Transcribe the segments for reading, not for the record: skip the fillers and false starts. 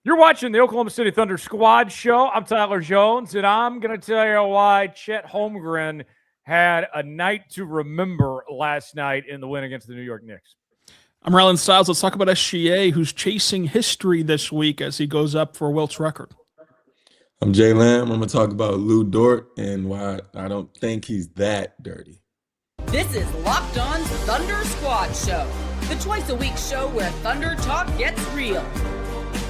You're watching the Oklahoma City Thunder Squad Show. I'm Tyler Jones, and I'm going to tell you why Chet Holmgren had a night to remember last night in the win against the New York Knicks. I'm Rylan Stiles. Let's talk about SGA, who's chasing history this week as he goes up for Wilt's record. I'm Jay Lamb. I'm going to talk about Lu Dort and why I don't think he's that dirty. This is Locked On's Thunder Squad Show, the twice-a-week show where Thunder talk gets real.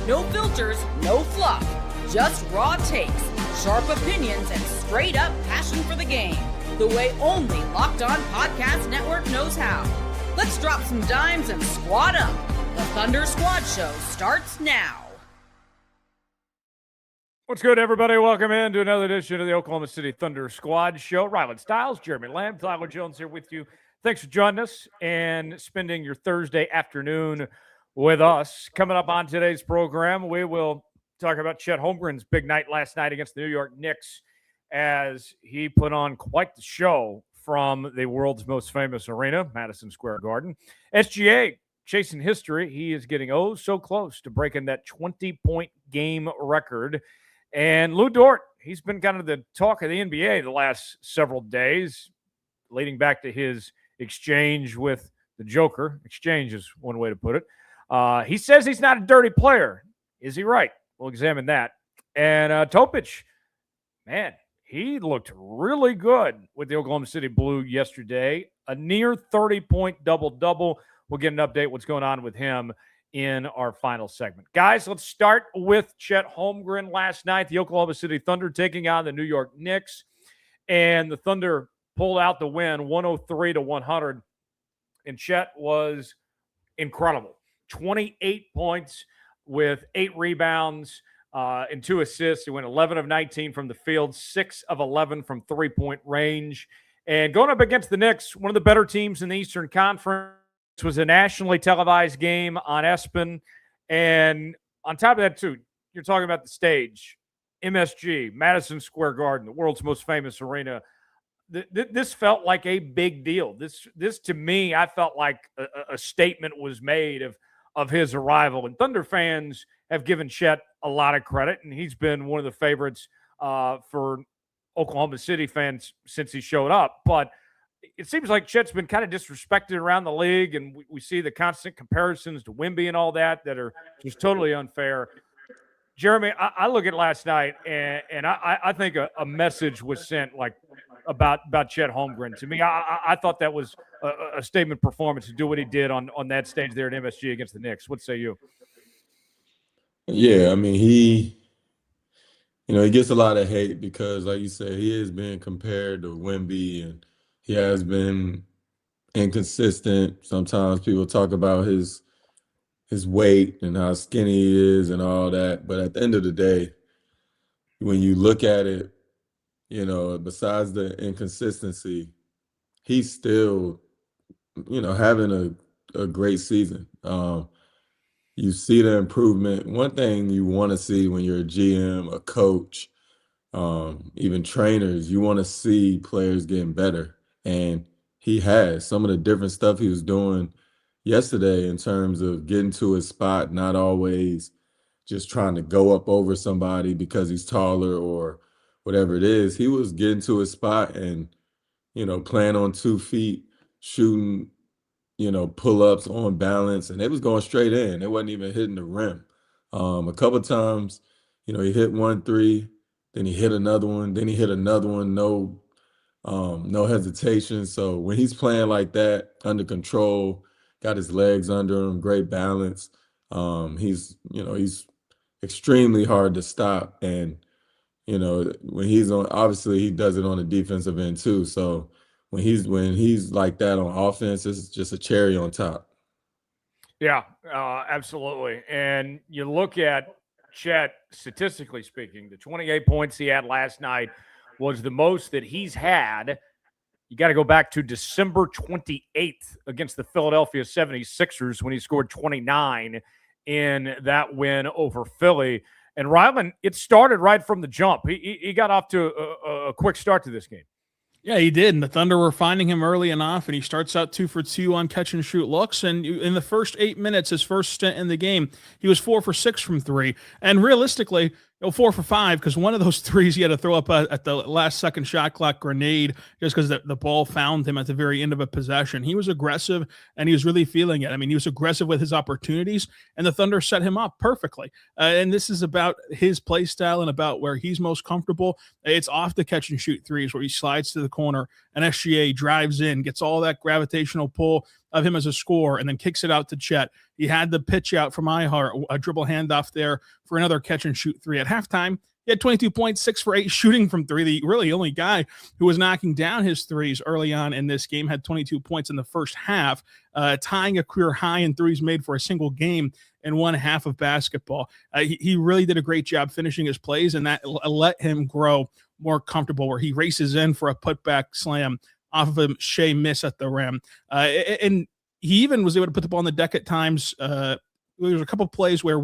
No filters, no fluff, just raw takes, sharp opinions, and straight-up passion for the game, the way only Locked On Podcast Network knows how. Let's drop some dimes and squad up. The Thunder Squad Show starts now. What's good, everybody? Welcome in to another edition of the Oklahoma City Thunder Squad Show. Rylan Stiles, Jeremy Lamb, Tyler Jones here with you. Thanks for joining us and spending your Thursday afternoon with us. Coming up on today's program, we will talk about Chet Holmgren's big night last night against the New York Knicks as he put on quite the show from the world's most famous arena, Madison Square Garden. SGA chasing history. He is getting so close to breaking that 20-point game record. And Lu Dort, he's been kind of the talk of the NBA the last several days, leading back to his exchange with the Joker. Exchange is one way to put it. He says he's not a dirty player. Is he right? We'll examine that. And Topić, man, he looked really good with the Oklahoma City Blue yesterday. A near 30-point double-double. We'll get an update what's going on with him in our final segment. Guys, let's start with Chet Holmgren last night. The Oklahoma City Thunder taking on the New York Knicks. And the Thunder pulled out the win 103-100. And Chet was incredible. 28 points with 8 rebounds and 2 assists. He went 11 of 19 from the field, 6 of 11 from three-point range. And going up against the Knicks, one of the better teams in the Eastern Conference, was a nationally televised game on ESPN. And on top of that, too, you're talking about the stage, MSG, Madison Square Garden, the world's most famous arena. This felt like a big deal. This to me, I felt like a statement was made of his arrival. And Thunder fans have given Chet a lot of credit, and he's been one of the favorites for Oklahoma City fans since he showed up. But it seems like Chet's been kind of disrespected around the league, and we see the constant comparisons to Wemby and all that are just totally unfair. Jeremy, I look at last night, and I think a message was sent about Chet Holmgren. To me, I thought that was a statement performance to do what he did on that stage there at MSG against the Knicks. What say you? Yeah, I mean, he gets a lot of hate because, like you said, he is being compared to Wemby, and he has been inconsistent. Sometimes people talk about his weight and how skinny he is and all that. But at the end of the day, when you look at it, besides the inconsistency, he's still, having a great season. You see the improvement. One thing you want to see when you're a GM, a coach, even trainers, you want to see players getting better. And he has. Some of the different stuff he was doing yesterday in terms of getting to his spot, not always just trying to go up over somebody because he's taller or whatever it is. He was getting to his spot and, playing on 2 feet, shooting, pull-ups on balance, and it was going straight in. It wasn't even hitting the rim. A couple of times, he hit 1 3, then he hit another one, then he hit another one, no hesitation. So when he's playing like that, under control, got his legs under him, great balance, he's extremely hard to stop. And, when he's on, obviously he does it on the defensive end too. So when he's like that on offense, it's just a cherry on top. Yeah, absolutely. And you look at Chet, statistically speaking, the 28 points he had last night was the most that he's had. You got to go back to December 28th against the Philadelphia 76ers when he scored 29 in that win over Philly. And Rylan, it started right from the jump. He got off to a quick start to this game. Yeah, he did. And the Thunder were finding him early enough, and he starts out 2 for 2 on catch and shoot looks. And in the first 8 minutes, his first stint in the game, he was 4 for 6 from 3. And realistically, 4 for 5, because one of those threes he had to throw up at the last second shot clock grenade just because the ball found him at the very end of a possession. He was aggressive, and he was really feeling it. I mean, he was aggressive with his opportunities, and the Thunder set him up perfectly. And this is about his play style and about where he's most comfortable. It's off the catch and shoot threes where he slides to the corner, and SGA drives in, gets all that gravitational pull of him as a scorer, and then kicks it out to Chet. He had the pitch out from Ihart, a dribble handoff there for another catch and shoot three. At halftime, he had 22 points, 6 for 8 shooting from three. The really only guy who was knocking down his threes early on in this game had 22 points in the first half, tying a career high in threes made for a single game in one half of basketball. He really did a great job finishing his plays, and that let him grow more comfortable, where he races in for a putback slam off of a Shai miss at the rim. And he even was able to put the ball on the deck at times. There was a couple of plays where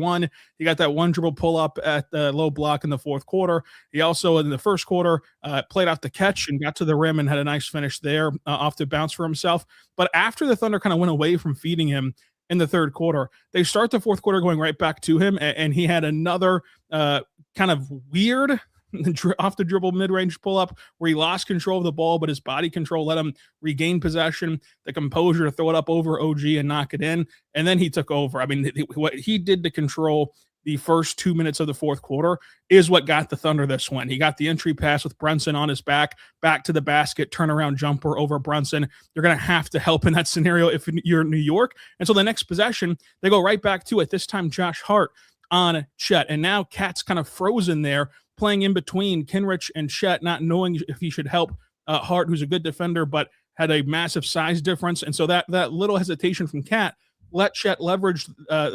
he got that one dribble pull up at the low block in the fourth quarter. He also, in the first quarter, played out the catch and got to the rim and had a nice finish there off the bounce for himself. But after the Thunder kind of went away from feeding him in the third quarter, they start the fourth quarter going right back to him, and he had another kind of weird off the dribble mid-range pull-up where he lost control of the ball, but his body control let him regain possession, the composure to throw it up over OG and knock it in, and then he took over. I mean, what he did to control the first 2 minutes of the fourth quarter is what got the Thunder this win. He got the entry pass with Brunson on his back to the basket, turnaround jumper over Brunson. You're going to have to help in that scenario if you're in New York. And so the next possession, they go right back to it, this time Josh Hart on Chet. And now Cat's kind of frozen there, playing in between Kenrich and Chet, not knowing if he should help Hart, who's a good defender, but had a massive size difference. And so that little hesitation from Cat let Chet leverage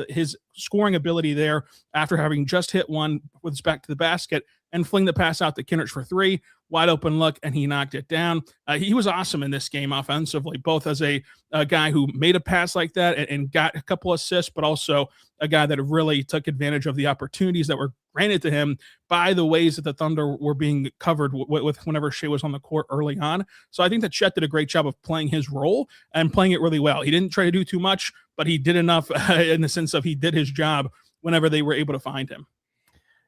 his scoring ability there after having just hit one with his back to the basket and fling the pass out to Kenrich for 3. Wide open look, and he knocked it down. He was awesome in this game offensively, both as a guy who made a pass like that and got a couple assists, but also a guy that really took advantage of the opportunities that were granted to him by the ways that the Thunder were being covered with whenever Shai was on the court early on. So I think that Chet did a great job of playing his role and playing it really well. He didn't try to do too much, but he did enough in the sense of he did his job whenever they were able to find him.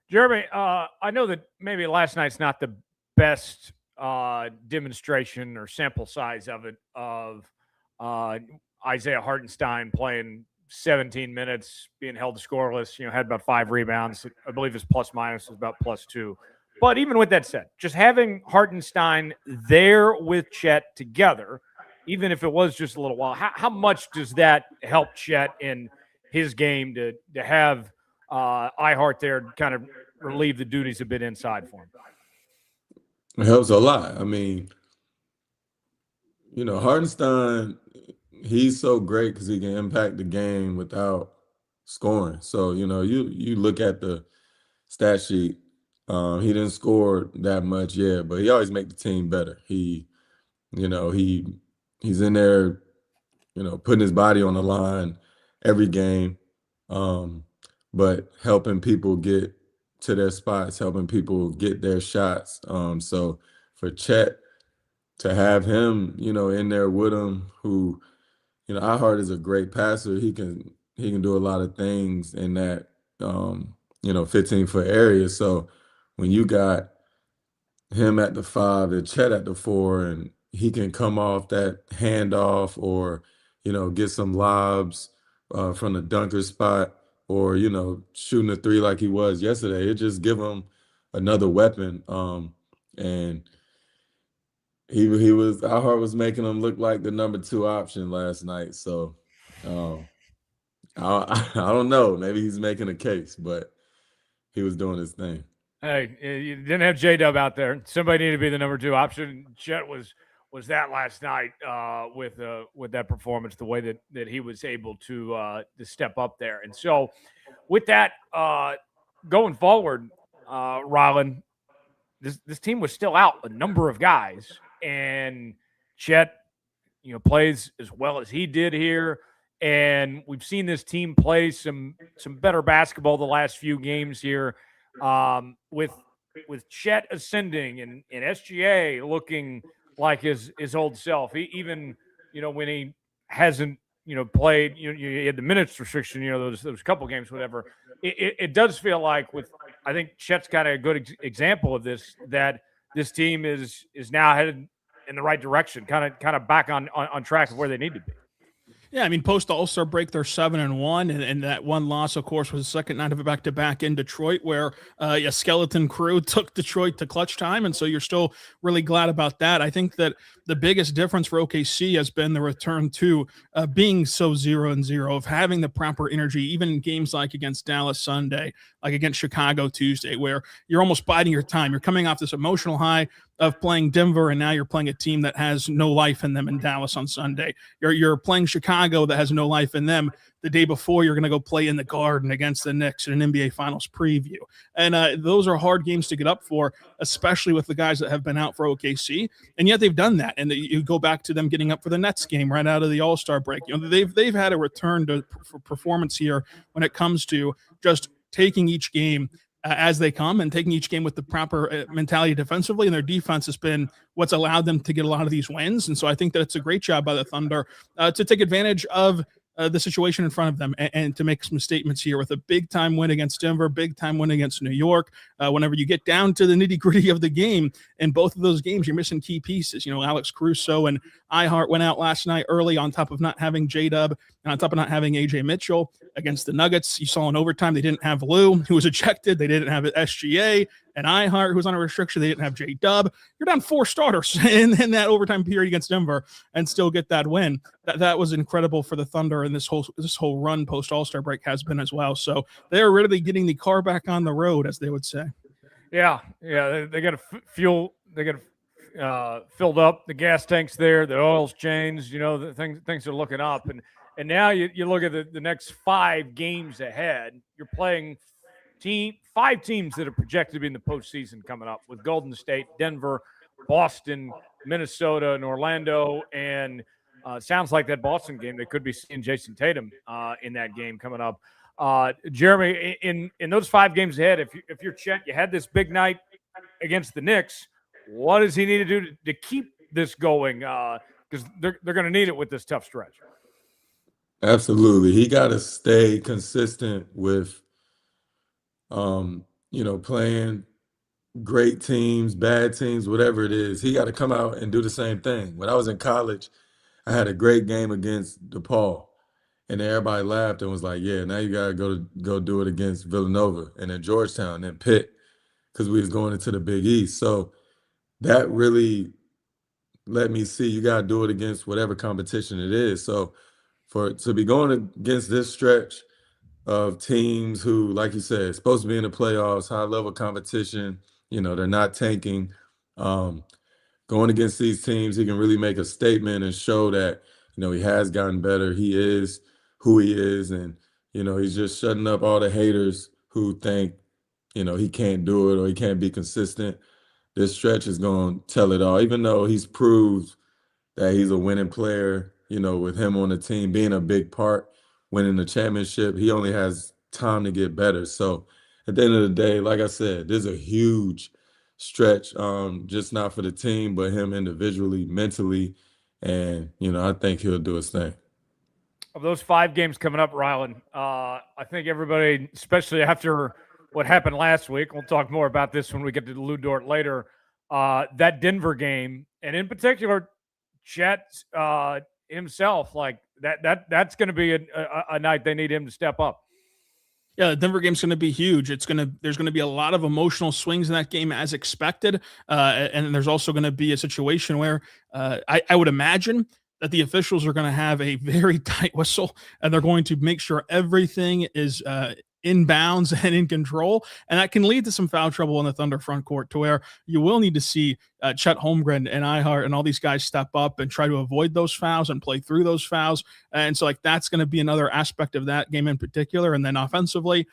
Jeremy, I know that maybe last night's not the best demonstration or sample size of it, of Isaiah Hartenstein playing 17 minutes, being held scoreless, had about 5 rebounds. I believe his plus minus was about +2. But even with that said, just having Hartenstein there with Chet together, even if it was just a little while, how much does that help Chet in his game to have Ihart there to kind of relieve the duties a bit inside for him? It helps a lot. I mean, Hartenstein, he's so great because he can impact the game without scoring. So, you look at the stat sheet. He didn't score that much, but he always make the team better. He's in there, putting his body on the line every game, but helping people get to their spots, helping people get their shots. So for Chet to have him, in there with him, who, Ihart is a great passer. He can do a lot of things in that 15-foot area. So when you got him at the 5 and Chet at the 4, and he can come off that handoff or, get some lobs from the dunker spot, or, shooting a 3 like he was yesterday, it just give him another weapon. And Ihart was making him look like the number 2 option last night. So I don't know. Maybe he's making a case, but he was doing his thing. Hey, you didn't have J-Dub out there. Somebody needed to be the number 2 option. Chet was that last night with that performance, the way that he was able to step up there. And so with that, going forward, Rylan, this team was still out a number of guys, and Chet, plays as well as he did here. And we've seen this team play some better basketball the last few games here, with Chet ascending and SGA looking like his old self. He even, when he hasn't, played, you had the minutes restriction, those couple games, whatever. It does feel like I think Chet's kind of a good example of this, that this team is now headed in the right direction, kind of back on track of where they need to be. Yeah, I mean, post All-Star break, they're 7-1, and that one loss, of course, was the second night of a back-to-back in Detroit, where a skeleton crew took Detroit to clutch time, and so you're still really glad about that. I think that the biggest difference for OKC has been the return to being so 0-0, of having the proper energy, even in games like against Dallas Sunday, like against Chicago Tuesday, where you're almost biding your time. You're coming off this emotional high of playing Denver, and now you're playing a team that has no life in them in Dallas on Sunday. You're playing Chicago that has no life in them. The day before, you're going to go play in the Garden against the Knicks in an NBA Finals preview. And those are hard games to get up for, especially with the guys that have been out for OKC. And yet they've done that. And you go back to them getting up for the Nets game right out of the All-Star break. They've had a return to performance here when it comes to just taking each game as they come and taking each game with the proper mentality defensively, and their defense has been what's allowed them to get a lot of these wins. And so I think that it's a great job by the Thunder to take advantage of the situation in front of them and to make some statements here with a big-time win against Denver, big-time win against New York. Whenever you get down to the nitty-gritty of the game, in both of those games, you're missing key pieces. Alex Caruso and Ihart went out last night early on top of not having J-Dub and on top of not having A.J. Mitchell against the Nuggets. You saw in overtime they didn't have Lu, who was ejected. They didn't have SGA and Ihart, who was on a restriction. They didn't have J-Dub. You're down 4 starters in that overtime period against Denver and still get that win. That was incredible for the Thunder, and this whole run post All-Star break has been as well. So they're really getting the car back on the road, as they would say. Yeah. They got fuel. They got filled up the gas tanks there. The oil's changed. The things are looking up, and now you look at the next 5 games ahead. You're playing 5 teams that are projected to be in the postseason coming up, with Golden State, Denver, Boston, Minnesota, and Orlando. And sounds like that Boston game, they could be seeing Jason Tatum in that game coming up. Jeremy, in those 5 games ahead, if you're Chet, you had this big night against the Knicks. What does he need to do to keep this going? Because they're going to need it with this tough stretch. Absolutely. He got to stay consistent with, playing great teams, bad teams, whatever it is. He got to come out and do the same thing. When I was in college, I had a great game against DePaul, and everybody laughed and was like, yeah, now you got to go do it against Villanova and then Georgetown and then Pitt, because we was going into the Big East. So that really let me see you got to do it against whatever competition it is. So to be going against this stretch of teams who, like you said, supposed to be in the playoffs, high-level competition, they're not tanking. Going against these teams, he can really make a statement and show that, he has gotten better. He is who he is, and, he's just shutting up all the haters who think, he can't do it or he can't be consistent. This stretch is going to tell it all, even though he's proved that he's a winning player, with him on the team, being a big part, winning the championship. He only has time to get better. So at the end of the day, like I said, there's a huge stretch, just not for the team, but him individually, mentally. And, I think he'll do his thing. Of those 5 games coming up, Rylan, I think everybody, especially after what happened last week, we'll talk more about this when we get to the Lu Dort later, that Denver game, and in particular, Chet himself, like that's going to be a night they need him to step up. Yeah, the Denver game's going to be huge. There's going to be a lot of emotional swings in that game as expected. And there's also going to be a situation where I would imagine that the officials are going to have a very tight whistle, and they're going to make sure everything is in bounds and in control. And that can lead to some foul trouble in the Thunder front court, to where you will need to see Chet Holmgren and Ihart and all these guys step up and try to avoid those fouls and play through those fouls. And so that's going to be another aspect of that game in particular. And then offensively,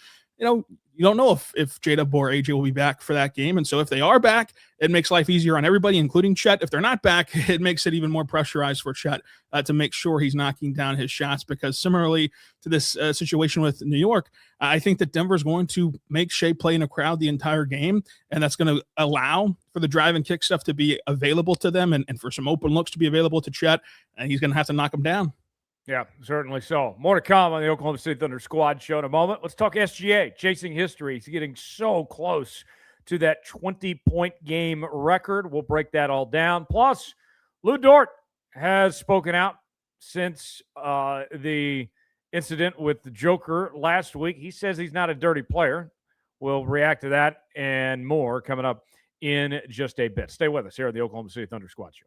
you don't know if J-Dub or AJ will be back for that game. And so if they are back, it makes life easier on everybody, including Chet. If they're not back, it makes it even more pressurized for Chet to make sure he's knocking down his shots, because similarly to this situation with New York, I think that Denver is going to make Shai play in a crowd the entire game, and that's going to allow for the drive and kick stuff to be available to them, and for some open looks to be available to Chet, and he's going to have to knock them down. Yeah, certainly so. More to come on the Oklahoma City Thunder Squad show in a moment. Let's talk SGA, chasing history. He's getting so close to that 20-point game record. We'll break that all down. Plus, Lu Dort has spoken out since the incident with the Joker last week. He says he's not a dirty player. We'll react to that and more coming up in just a bit. Stay with us here at the Oklahoma City Thunder Squad show.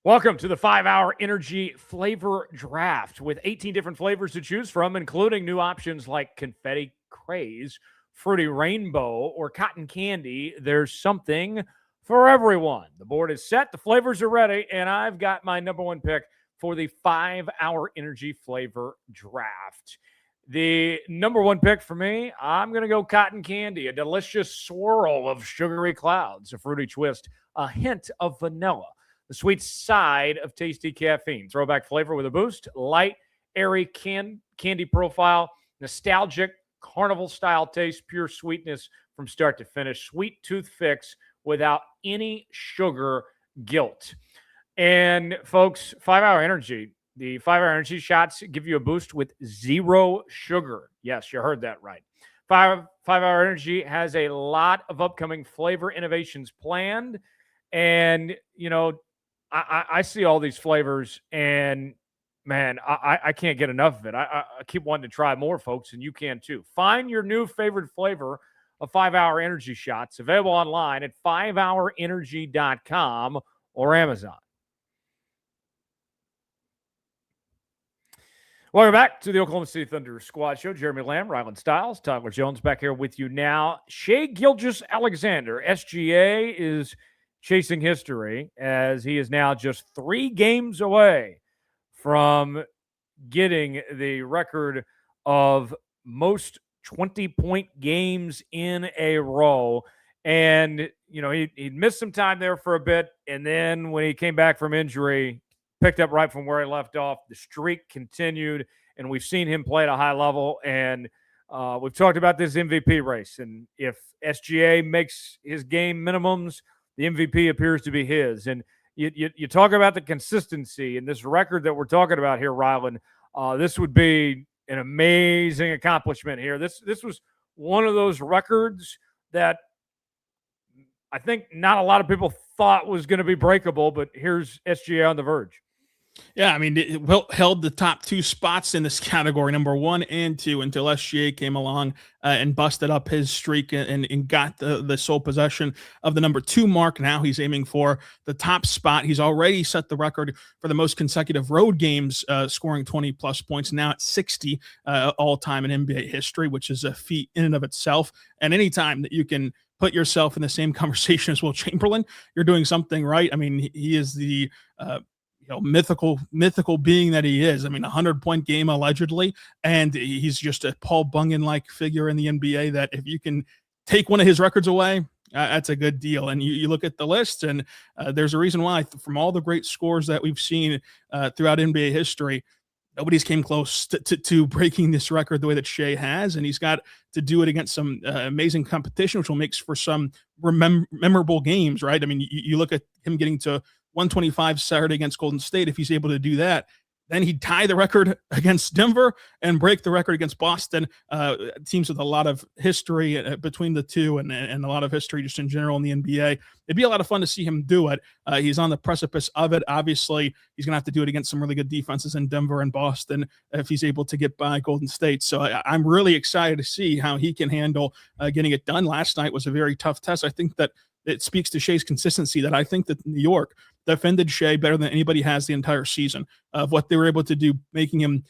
Welcome to the 5-hour energy flavor draft with 18 different flavors to choose from, including new options like confetti craze, fruity rainbow, or cotton candy. There's something for everyone. The board is set, the flavors are ready, and I've got my number one pick for the 5-hour energy flavor draft. The number one pick for me, I'm going to go cotton candy, a delicious swirl of sugary clouds, a fruity twist, a hint of vanilla, the sweet side of tasty caffeine. Throwback flavor with a boost. Light, airy candy profile. Nostalgic, carnival-style taste. Pure sweetness from start to finish. Sweet tooth fix without any sugar guilt. And, folks, 5-hour energy. The 5-hour energy shots give you a boost with 0 sugar. Yes, you heard that right. 5-hour energy has a lot of upcoming flavor innovations planned. And, you know, I see all these flavors, and, man, I can't get enough of it. I keep wanting to try more, folks, and you can too. Find your new favorite flavor of 5-hour energy shots, available online at 5hourenergy.com or Amazon. Welcome back to the Oklahoma City Thunder Squad Show. Jeremy Lamb, Rylan Stiles, Tyler Jones back here with you now. Shai Gilgeous-Alexander, SGA, is chasing history as he is now just 3 games away from getting the record of most 20-point games in a row. And, you know, he'd missed some time there for a bit, and then when he came back from injury, picked up right from where he left off. The streak continued, and we've seen him play at a high level. And we've talked about this MVP race. And if SGA makes his game minimums, the MVP appears to be his. And you talk about the consistency and this record that we're talking about here, Rylan. This would be an amazing accomplishment here. This was one of those records that I think not a lot of people thought was going to be breakable, but here's SGA on the verge. Yeah, I mean, it held the top 2 spots in this category, number 1 and 2, until SGA came along and busted up his streak and got the sole possession of the number 2 mark. Now he's aiming for the top spot. He's already set the record for the most consecutive road games, scoring 20-plus points, now at 60 all-time in NBA history, which is a feat in and of itself. And anytime that you can put yourself in the same conversation as Will Chamberlain, you're doing something right. I mean, he is the mythical being that he is. I mean, 100-point game allegedly, and he's just a Paul Bunyan-like figure in the NBA that if you can take one of his records away, that's a good deal. And you look at the list, and there's a reason why, from all the great scores that we've seen throughout NBA history, nobody's came close to breaking this record the way that Shai has, and he's got to do it against some amazing competition, which will make for some memorable games, right? I mean, you look at him getting to 125 Saturday against Golden State. If he's able to do that, then he'd tie the record against Denver and break the record against Boston. Teams with a lot of history between the two, and a lot of history just in general in the NBA. It'd be a lot of fun to see him do it. He's on the precipice of it. Obviously, he's going to have to do it against some really good defenses in Denver and Boston if he's able to get by Golden State. So I'm really excited to see how he can handle getting it done. Last night was a very tough test. I think that it speaks to Shai's consistency, that I think that New York defended Shai better than anybody has the entire season, of what they were able to do, making him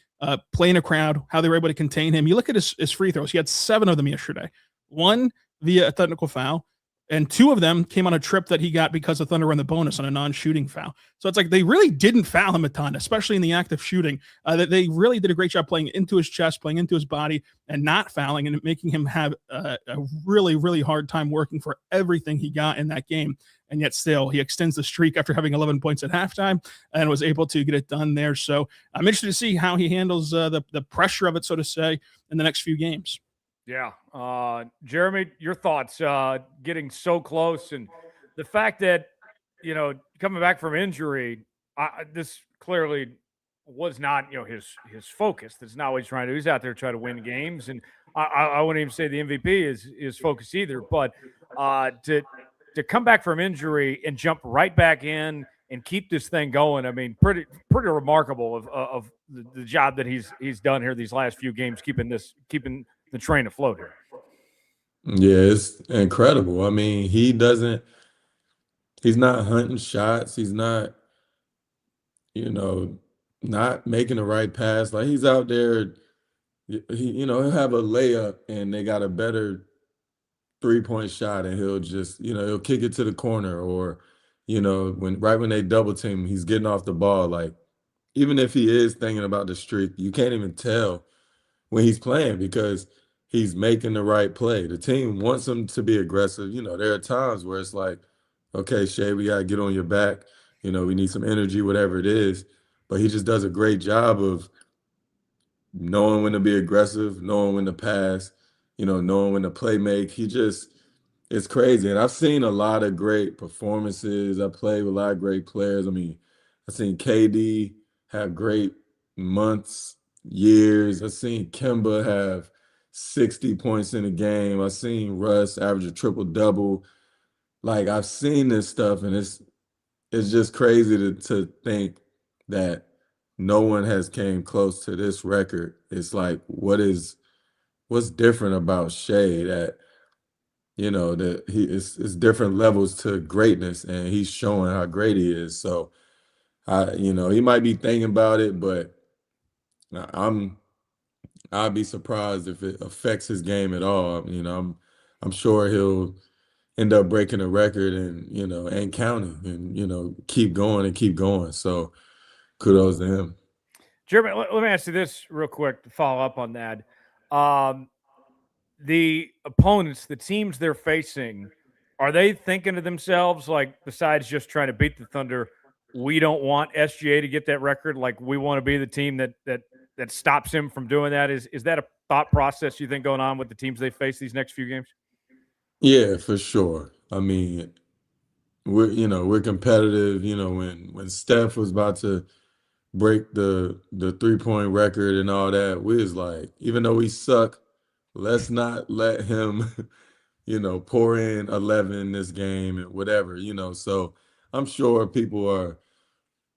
play in a crowd, how they were able to contain him. You look at his free throws. He had 7 of them yesterday. 1 via a technical foul, And 2 of them came on a trip that he got because the Thunder won the bonus on a non-shooting foul. So it's like they really didn't foul him a ton, especially in the act of shooting. They really did a great job playing into his chest, playing into his body, and not fouling, and making him have a really, really hard time working for everything he got in that game. And yet still, he extends the streak after having 11 points at halftime and was able to get it done there. So I'm interested to see how he handles the pressure of it, so to say, in the next few games. Yeah. Jeremy, your thoughts getting so close, and the fact that, coming back from injury, this clearly was not, his focus. That's not what he's trying to do. He's out there trying to win games. And I wouldn't even say the MVP is his focus either, but to come back from injury and jump right back in and keep this thing going, I mean, pretty remarkable of the job that he's done here these last few games, keeping the train afloat here. Yeah, it's incredible. I mean, he's not hunting shots. He's not, not making the right pass. Like, he's out there, he'll have a layup and they got a better 3-point shot, and he'll just, he'll kick it to the corner, or, when they double team, he's getting off the ball. Like, even if he is thinking about the streak, you can't even tell when he's playing because he's making the right play. The team wants him to be aggressive. There are times where it's like, okay, Shai, we got to get on your back. We need some energy, whatever it is. But he just does a great job of knowing when to be aggressive, knowing when to pass, knowing when to play make. It's crazy. And I've seen a lot of great performances. I played with a lot of great players. I mean, I've seen KD have great months, years. I've seen Kemba have 60 points in a game. I've seen Russ average a triple-double. Like, I've seen this stuff, and it's just crazy to think that no one has came close to this record. It's like, what's different about Shai that, that it's different levels to greatness, and he's showing how great he is. So, he might be thinking about it, but I'd be surprised if it affects his game at all. I'm sure he'll end up breaking a record and counting and, keep going and keep going. So kudos to him. Jeremy, let me ask you this real quick to follow up on that. The opponents, the teams they're facing, are they thinking to themselves, like, besides just trying to beat the Thunder, we don't want SGA to get that record? Like, we want to be the team that stops him from doing that? Is that a thought process you think going on with the teams they face these next few games? Yeah, for sure. I mean, we're competitive. When Steph was about to break the 3-point record and all that, we was like, even though we suck, let's not let him, pour in 11 this game and whatever, So I'm sure people are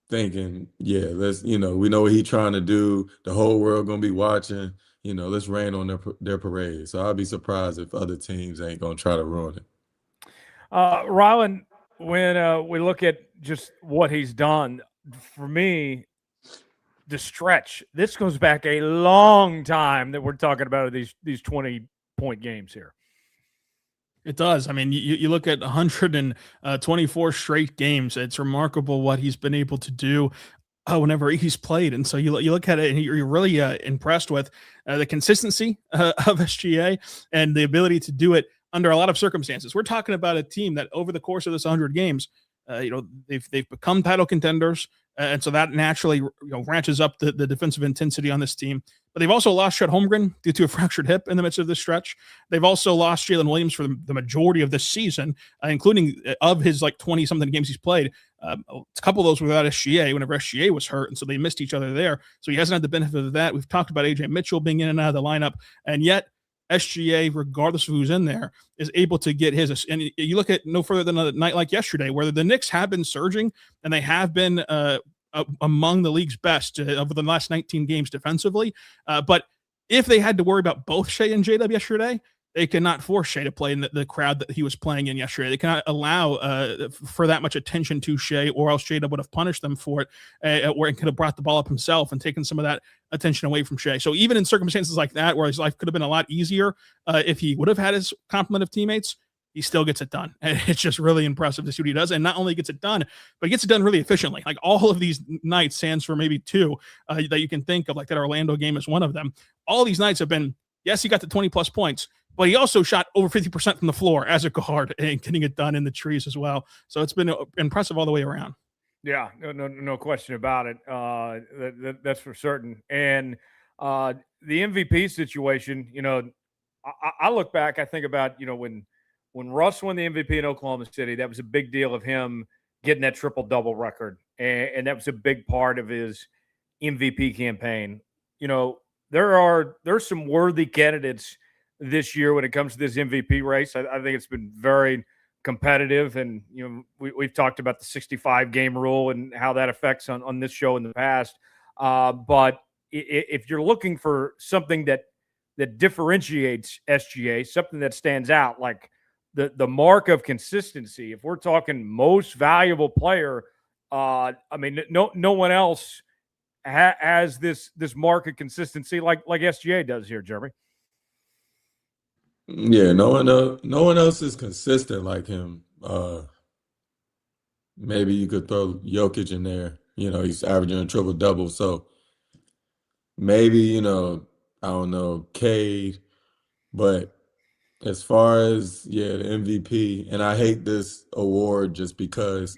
thinking, yeah, let's, we know what he's trying to do. The whole world gonna be watching. Let's rain on their parade. So I'll be surprised if other teams ain't gonna try to ruin it. Rylan, when we look at just what he's done, for me, the stretch, this goes back a long time that we're talking about these 20-point games here. It does. I mean, you look at 124 straight games. It's remarkable what he's been able to do whenever he's played. And so you look at it and you're really impressed with the consistency of SGA and the ability to do it under a lot of circumstances. We're talking about a team that over the course of this 100 games, they've become title contenders. And so that naturally ratchets up the defensive intensity on this team. But they've also lost Chet Holmgren due to a fractured hip in the midst of this stretch. They've also lost Jalen Williams for the majority of this season, including of his 20-something games he's played. A couple of those were without SGA whenever SGA was hurt, and so they missed each other there. So he hasn't had the benefit of that. We've talked about A.J. Mitchell being in and out of the lineup, and yet SGA, regardless of who's in there, is able to get his. And you look at no further than a night like yesterday, where the Knicks have been surging, and they have been among the league's best over the last 19 games defensively. But if they had to worry about both Shai and J-Dub yesterday, they cannot force Shai to play in the crowd that he was playing in yesterday. They cannot allow for that much attention to Shai, or else J-Dub would have punished them for it, or he could have brought the ball up himself and taken some of that attention away from Shai. So even in circumstances like that, where his life could have been a lot easier if he would have had his complement of teammates, he still gets it done. And it's just really impressive to see what he does. And not only gets it done, but he gets it done really efficiently. Like all of these nights, stands for maybe two that you can think of, like that Orlando game is one of them. All these nights have been, yes, he got the 20-plus points, but he also shot over 50% from the floor as a guard and getting it done in the trees as well. So it's been impressive all the way around. Yeah, no question about it. That's for certain. And the MVP situation, I look back, I think about, when Russ won the MVP in Oklahoma City, that was a big deal of him getting that triple-double record. And that was a big part of his MVP campaign. There's some worthy candidates this year when it comes to this MVP race. I think it's been very competitive. And, we've talked about the 65-game rule and how that affects on this show in the past. But if you're looking for something that differentiates SGA, something that stands out, like the mark of consistency, if we're talking most valuable player, no one else has this mark of consistency like SGA does here, Jeremy. Yeah, no one else is consistent like him. Maybe you could throw Jokić in there. He's averaging a triple-double. So maybe, I don't know, Cade. But as far as, the MVP, and I hate this award just because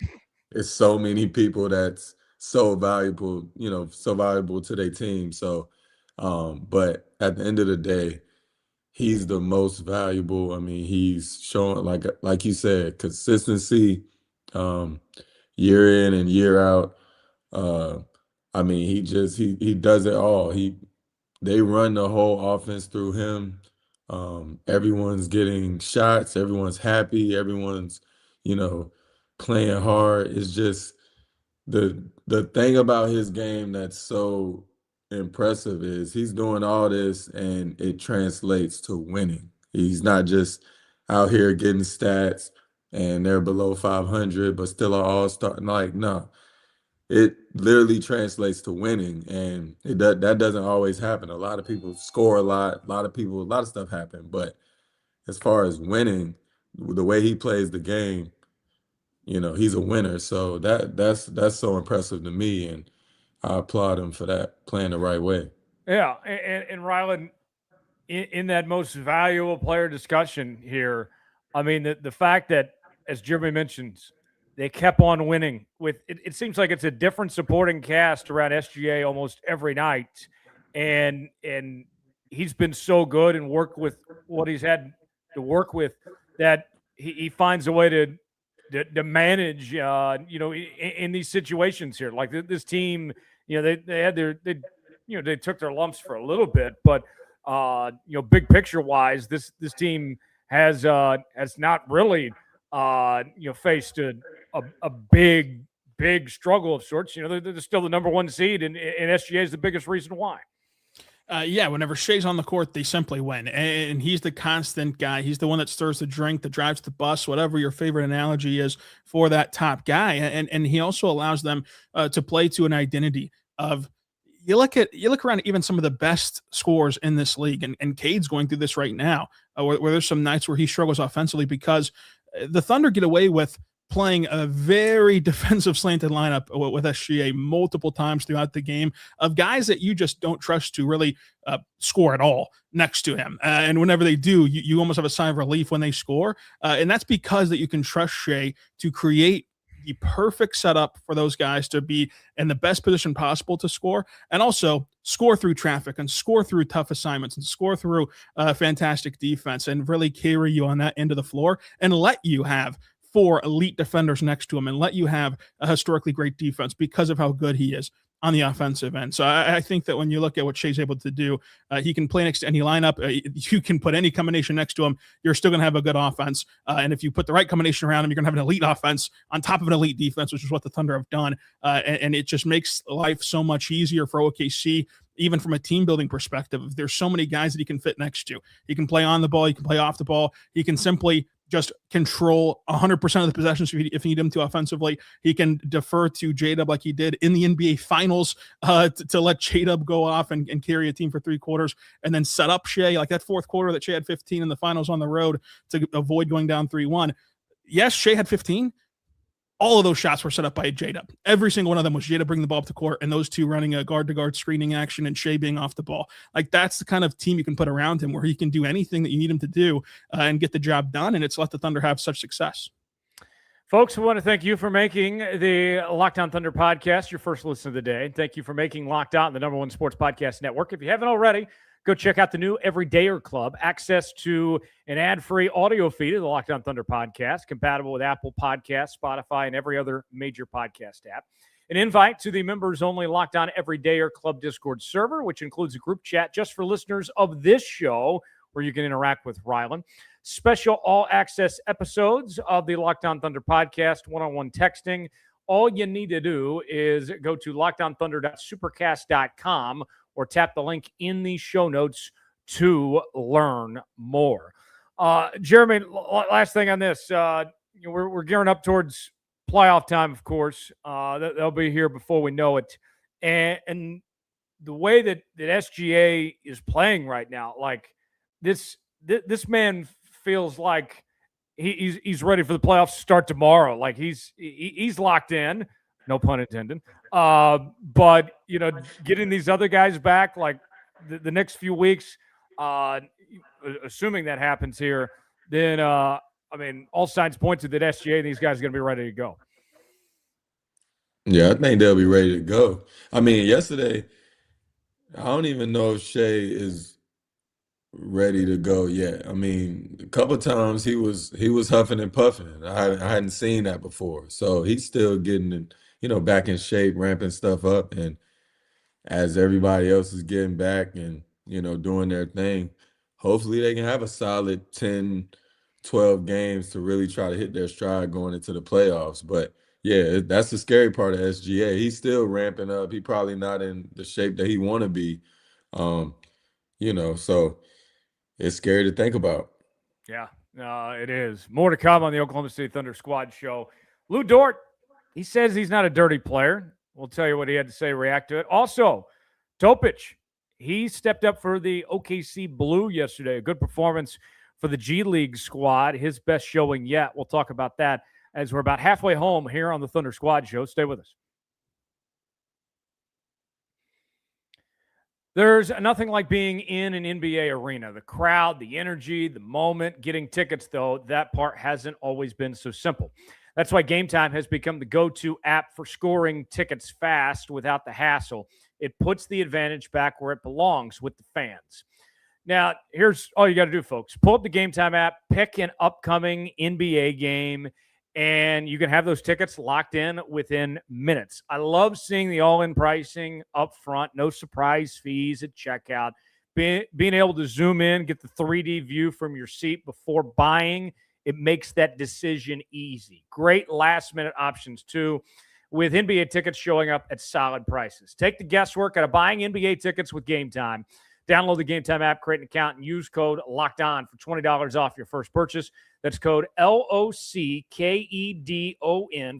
it's so many people that's so valuable to their team. So, but at the end of the day, he's the most valuable. I mean, he's showing, like you said, consistency, year in and year out. He does it all. They run the whole offense through him. Everyone's getting shots. Everyone's happy. Everyone's, playing hard. It's just the thing about his game that's so impressive is he's doing all this and it translates to winning. He's not just out here getting stats and they're below 500 but still an all-star. No, it literally translates to winning, and that doesn't always happen. A lot of people score a lot of stuff happen, but as far as winning, the way he plays the game, he's a winner. So that's so impressive to me, and I applaud him for that, playing the right way. Yeah, and Rylan, in that most valuable player discussion here, the fact that, as Jeremy mentions, they kept on winning with it. It seems like it's a different supporting cast around SGA almost every night, and he's been so good and worked with what he's had to work with that he finds a way to manage, in these situations here. Like this team, they took their lumps for a little bit, but big picture wise, this team has not really faced a big struggle of sorts. They're still the number one seed, and SGA is the biggest reason why. Whenever Shai's on the court, they simply win. And he's the constant guy. He's the one that stirs the drink, that drives the bus, whatever your favorite analogy is for that top guy. And he also allows them to play to an identity of, you look around at even some of the best scorers in this league, and Cade's going through this right now, where there's some nights where he struggles offensively because the Thunder get away with playing a very defensive slanted lineup with SGA multiple times throughout the game of guys that you just don't trust to really score at all next to him. And whenever they do, you almost have a sigh of relief when they score. And that's because that you can trust Shai to create the perfect setup for those guys to be in the best position possible to score, and also score through traffic and score through tough assignments and score through fantastic defense and really carry you on that end of the floor and let you have 4 elite defenders next to him and let you have a historically great defense because of how good he is on the offensive end. So I think that when you look at what Shai's able to do, he can play next to any lineup. You can put any combination next to him. You're still going to have a good offense. And if you put the right combination around him, you're going to have an elite offense on top of an elite defense, which is what the Thunder have done. And it just makes life so much easier for OKC even from a team building perspective. There's so many guys that he can fit next to. He can play on the ball. He can play off the ball. He can simply just control 100% of the possessions if you need him to offensively. He can defer to J-Dub like he did in the NBA Finals to let J-Dub go off and carry a team for 3 quarters and then set up Shai, like that fourth quarter that Shai had 15 in the finals on the road to avoid going down 3-1. Yes, Shai had 15. All of those shots were set up by J-Dub. Every single one of them was J-Dub bringing the ball up the court and those two running a guard-to-guard screening action and Shai being off the ball. Like, that's the kind of team you can put around him where he can do anything that you need him to do and get the job done, and it's let the Thunder have such success. Folks, we want to thank you for making the Locked On Thunder podcast your first listen of the day. Thank you for making Locked On the #1 sports podcast network. If you haven't already, go check out the new Everydayer Club. Access to an ad-free audio feed of the Locked On Thunder podcast, compatible with Apple Podcasts, Spotify, and every other major podcast app. An invite to the members-only Locked On Everydayer Club Discord server, which includes a group chat just for listeners of this show, where you can interact with Rylan. Special all-access episodes of the Locked On Thunder podcast, one-on-one texting. All you need to do is go to lockedonthunder.supercast.com or tap the link in the show notes to learn more. Jeremy, last thing on this. We're gearing up towards playoff time, of course. They'll be here before we know it. And the way that SGA is playing right now, like this man feels like he's ready for the playoffs to start tomorrow. Like he's locked in, no pun intended. But getting these other guys back, like the next few weeks, assuming that happens here, then all signs point to that SGA and these guys are going to be ready to go. Yeah, I think they'll be ready to go. I mean, yesterday, I don't even know if Shai is ready to go yet. I mean, a couple of times he was huffing and puffing. I hadn't seen that before. So he's still getting, back in shape, ramping stuff up. And as everybody else is getting back and, doing their thing, hopefully they can have a solid 10, 12 games to really try to hit their stride going into the playoffs. But yeah, that's the scary part of SGA. He's still ramping up. He probably not in the shape that he want to be. So it's scary to think about. Yeah, it is. More to come on the Oklahoma City Thunder Squad show. Lu Dort, he says he's not a dirty player. We'll tell you what he had to say, react to it. Also, Topić, he stepped up for the OKC Blue yesterday. A good performance for the G League squad, his best showing yet. We'll talk about that as we're about halfway home here on the Thunder Squad show. Stay with us. There's nothing like being in an NBA arena. The crowd, the energy, the moment. Getting tickets, though, that part hasn't always been so simple. That's why Game Time has become the go-to app for scoring tickets fast without the hassle. It puts the advantage back where it belongs, with the fans. Now, here's all you got to do, folks. Pull up the Game Time app, pick an upcoming NBA game, and you can have those tickets locked in within minutes. I love seeing the all-in pricing up front, no surprise fees at checkout. Being able to zoom in, get the 3D view from your seat before buying, it makes that decision easy. Great last-minute options, too, with NBA tickets showing up at solid prices. Take the guesswork out of buying NBA tickets with Game Time. Download the Game Time app, create an account, and use code LOCKEDON for $20 off your first purchase. That's code LOCKEDON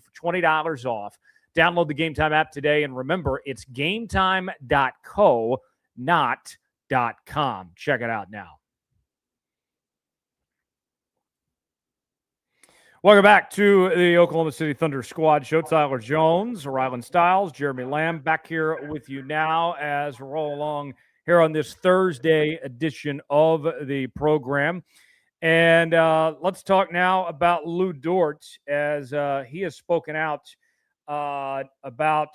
for $20 off. Download the Game Time app today, and remember, it's gametime.co, not .com. Check it out now. Welcome back to the Oklahoma City Thunder Squad show. Tyler Jones, Rylan Stiles, Jeremy Lamb back here with you now as we roll along here on this Thursday edition of the program. And let's talk now about Lu Dort, as he has spoken out about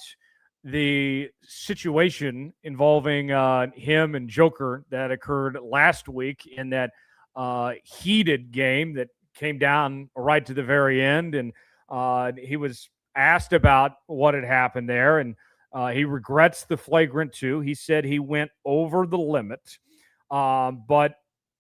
the situation involving him and Joker that occurred last week in that heated game that came down right to the very end. And he was asked about what had happened there, and he regrets the flagrant 2. He said he went over the limit. But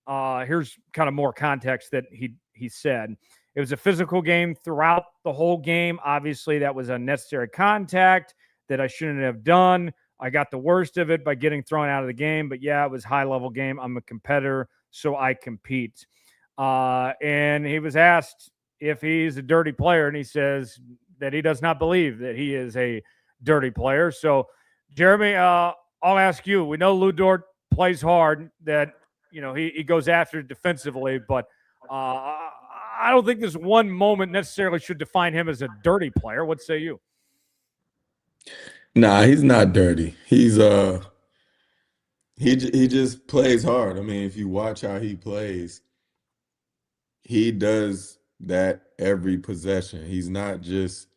here's kind of more context that he said. It was a physical game throughout the whole game. Obviously, that was unnecessary contact that I shouldn't have done. I got the worst of it by getting thrown out of the game, but yeah, it was high-level game. I'm a competitor, so I compete. And he was asked if he's a dirty player, and he says that he does not believe that he is a dirty player. So, Jeremy, I'll ask you. We know Lu Dort plays hard, that he goes after it defensively, but I don't think this one moment necessarily should define him as a dirty player. What say you? Nah, he's not dirty. He just plays hard. I mean, if you watch how he plays, he does that every possession. He's not just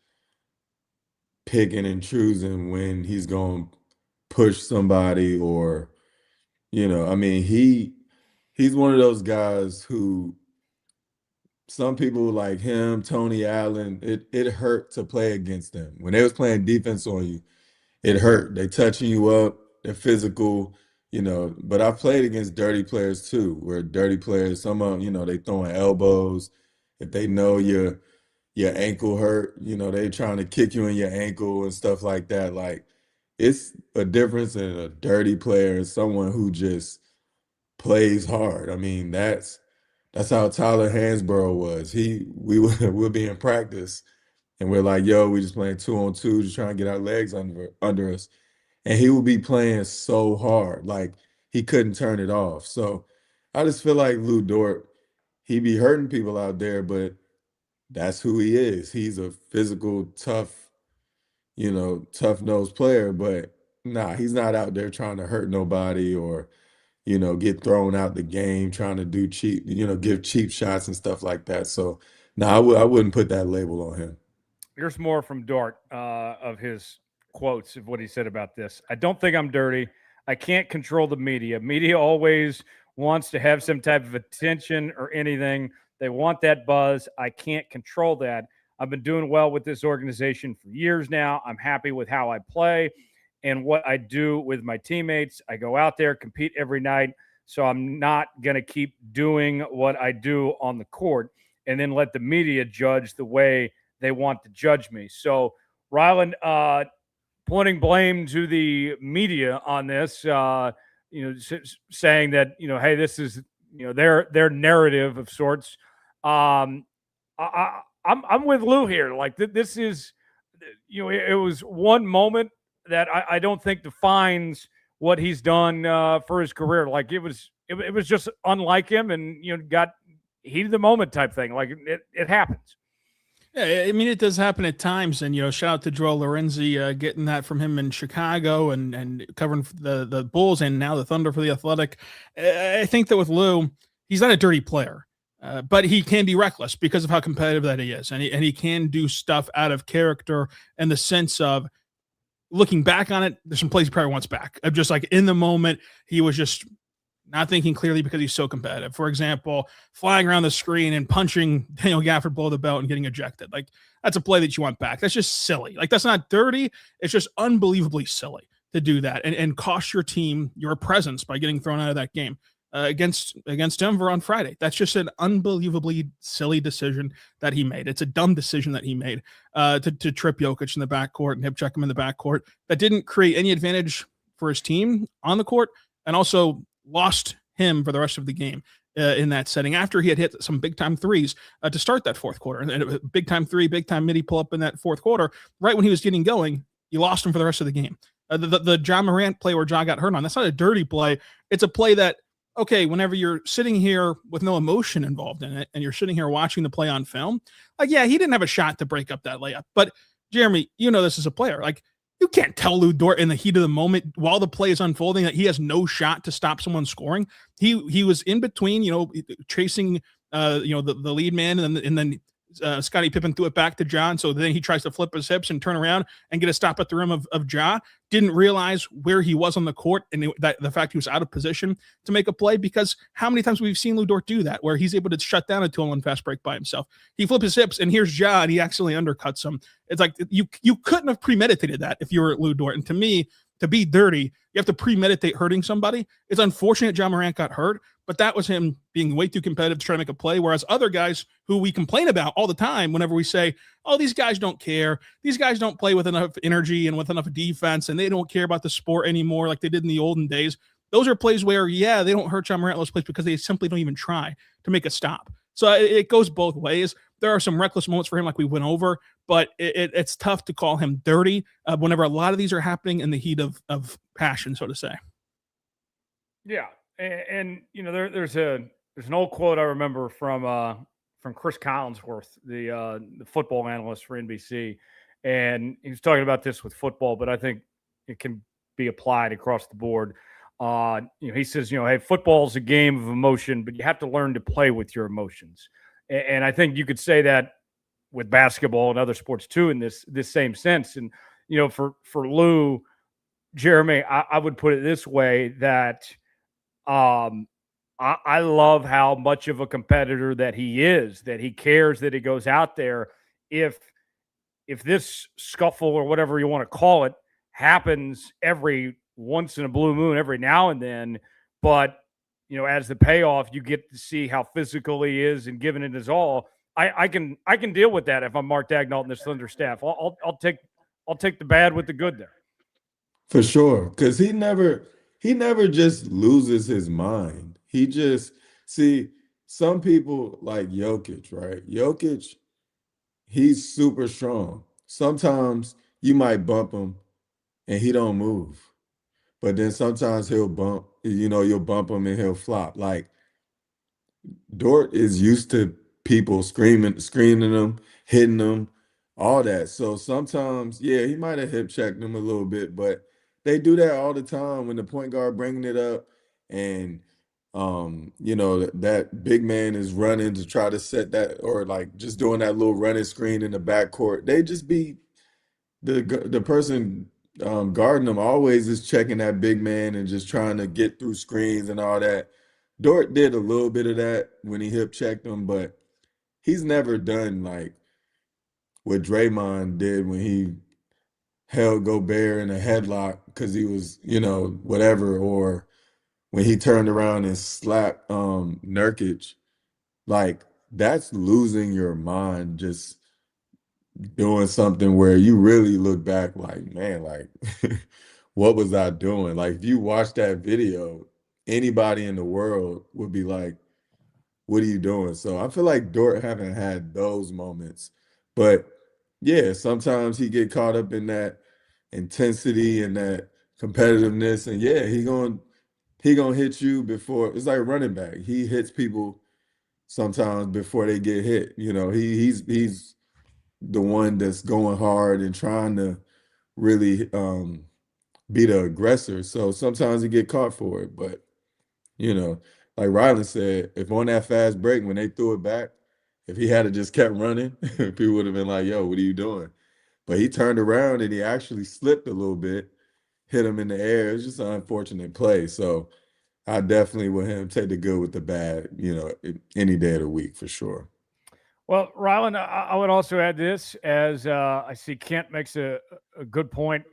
picking and choosing when he's going to push somebody or, I mean, he's one of those guys who some people like him, Tony Allen, it hurt to play against them. When they was playing defense on you, it hurt. They touching you up, they're physical, but I've played against dirty players too, where dirty players, some of them, they throwing elbows. If they know your ankle hurt, they trying to kick you in your ankle and stuff like that. Like, it's a difference in a dirty player and someone who just plays hard. I mean, that's how Tyler Hansborough was. We'll be in practice and we're like, yo, we just playing 2-on-2, just trying to get our legs under us. And he would be playing so hard, like he couldn't turn it off. So I just feel like Lu Dort, he be hurting people out there, but that's who he is. He's a physical, tough-nosed player, but nah, he's not out there trying to hurt nobody or, get thrown out the game, trying to do cheap, give cheap shots and stuff like that. So nah, I wouldn't put that label on him. Here's more from Dort of his quotes of what he said about this. I don't think I'm dirty. I can't control the media. Media always wants to have some type of attention or anything. They want that buzz. I can't control that. I've been doing well with this organization for years now. I'm happy with how I play and what I do with my teammates. I go out there, compete every night, so I'm not going to keep doing what I do on the court and then let the media judge the way they want to judge me. So, Rylan, pointing blame to the media on this, saying that, hey, this is, their narrative of sorts. I'm with Lou here. Like, this is, it was one moment that I don't think defines what he's done for his career. Like, it was just unlike him, and got heat of the moment type thing. Like, it happens. Yeah, I mean, it does happen at times, and shout out to Joel Lorenzi getting that from him in Chicago and covering the Bulls and now the Thunder for the Athletic. I think that with Lou, he's not a dirty player, but he can be reckless because of how competitive that he is, and he can do stuff out of character in the sense of looking back on it. There's some plays he probably wants back. Of just like in the moment, he was just not thinking clearly because he's so competitive. For example, flying around the screen and punching Daniel Gafford below the belt and getting ejected. Like, that's a play that you want back. That's just silly. Like, that's not dirty. It's just unbelievably silly to do that and cost your team your presence by getting thrown out of that game against Denver on Friday. That's just an unbelievably silly decision that he made. It's a dumb decision that he made to trip Jokić in the backcourt and hip check him in the backcourt. That didn't create any advantage for his team on the court, and also lost him for the rest of the game in that setting after he had hit some big-time threes to start that fourth quarter. And big-time three, big-time midi pull-up in that fourth quarter, right when he was getting going, you lost him for the rest of the game. The John Morant play where Ja got hurt on, that's not a dirty play. It's a play that, okay, whenever you're sitting here with no emotion involved in it and you're sitting here watching the play on film, like, yeah, he didn't have a shot to break up that layup. But, Jeremy, this as a player. Like, you can't tell Lu Dort in the heat of the moment while the play is unfolding that he has no shot to stop someone scoring. He was in between, chasing, the lead man, and then Scottie Pippen threw it back to Ja. So then he tries to flip his hips and turn around and get a stop at the rim of Ja. Didn't realize where he was on the court and the fact he was out of position to make a play, because how many times we've seen Lu Dort do that where he's able to shut down a 2-on-1 fast break by himself. He flips his hips and here's Ja and he accidentally undercuts him. It's like you couldn't have premeditated that if you were Lu Dort. And to me, to be dirty, you have to premeditate hurting somebody. It's unfortunate John Morant got hurt, but that was him being way too competitive to try to make a play. Whereas other guys who we complain about all the time, whenever we say, oh, these guys don't care, these guys don't play with enough energy and with enough defense, and they don't care about the sport anymore like they did in the olden days. Those are plays where, yeah, they don't hurt Ja Morant those plays because they simply don't even try to make a stop. So it goes both ways. There are some reckless moments for him like we went over, but it's tough to call him dirty whenever a lot of these are happening in the heat of passion, so to say. Yeah. And you know, there's an old quote I remember from Chris Collinsworth, the football analyst for NBC. And he was talking about this with football, but I think it can be applied across the board. He says, hey, football is a game of emotion, but you have to learn to play with your emotions. And I think you could say that with basketball and other sports too, in this same sense. And, for Lou, Jeremy, I would put it this way, that I love how much of a competitor that he is, that he cares, that he goes out there. If this scuffle or whatever you want to call it happens every once in a blue moon, every now and then, but as the payoff, you get to see how physical he is and giving it his all. I can deal with that if I'm Mark Daigneault and this Thunder staff. I'll take the bad with the good there. For sure, because he never just loses his mind. He just, see, some people like Jokić, right? Jokić, he's super strong. Sometimes you might bump him and he don't move. But then sometimes he'll bump, you'll bump him and he'll flop. Like, Dort is used to people screaming him, hitting him, all that. So sometimes, yeah, he might have hip checked him a little bit, but they do that all the time when the point guard bringing it up and, that big man is running to try to set that, or like just doing that little running screen in the backcourt. They just be, the person guarding them always is checking that big man and just trying to get through screens and all that. Dort did a little bit of that when he hip checked him, but he's never done like what Draymond did when he held Gobert in a headlock because he was, whatever, or when he turned around and slapped Nurkic. Like, that's losing your mind, just doing something where you really look back like, man, like, what was I doing? Like, if you watch that video, anybody in the world would be like, what are you doing? So I feel like Dort haven't had those moments. But yeah, sometimes he get caught up in that intensity and that competitiveness. And yeah, he gonna hit you before. It's like running back. He hits people sometimes before they get hit. He's the one that's going hard and trying to really be the aggressor. So sometimes he get caught for it. But, like Rylan said, if on that fast break, when they threw it back, if he had just kept running, people would have been like, yo, what are you doing? But he turned around and he actually slipped a little bit, hit him in the air. It's just an unfortunate play. So I definitely with him take the good with the bad, any day of the week for sure. Well, Rylan, I would also add this, as I see Kent makes a good point